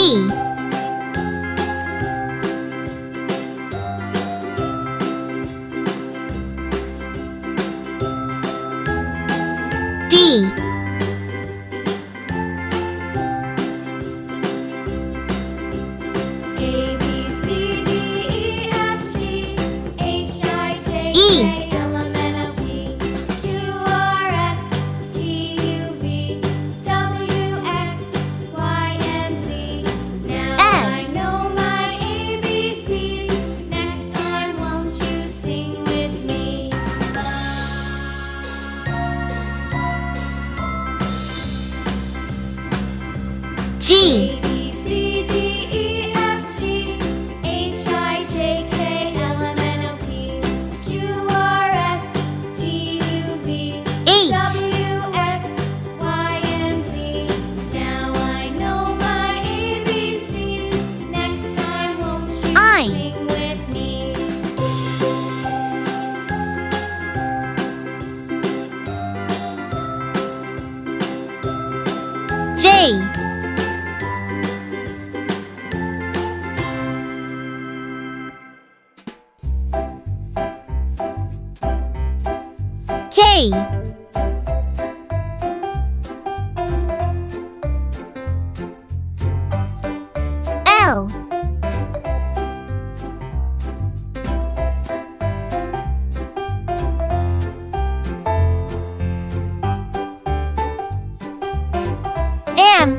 V D A, B, C, D, E, F, G, H, I, J, E. K, L, M, N, O, P, Q, R, S, T, U, V, W, X, Y, and Z. Now F. I know my ABCs. Next time, won't you sing with me? G A, B, C, D, E, F, G, H, I, J, K, L, M, N, O, P, Q, R, S, T, U, V, H. W, X, Y, and Z. Now I know my ABCs. Next time, won't you I. sing with me? J K L M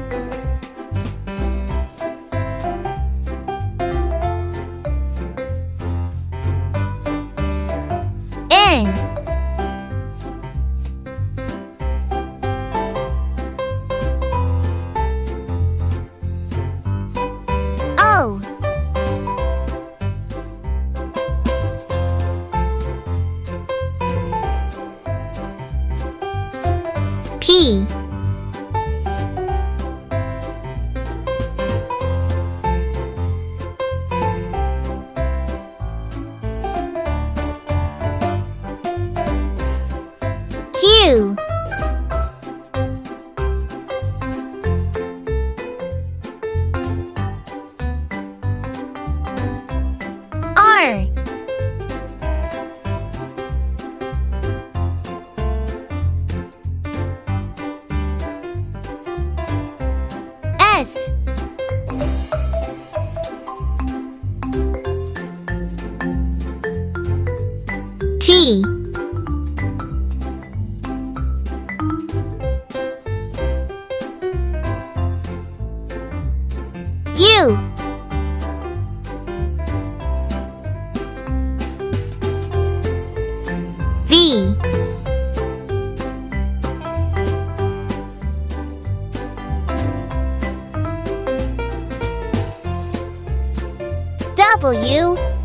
N O P Q R S T U V W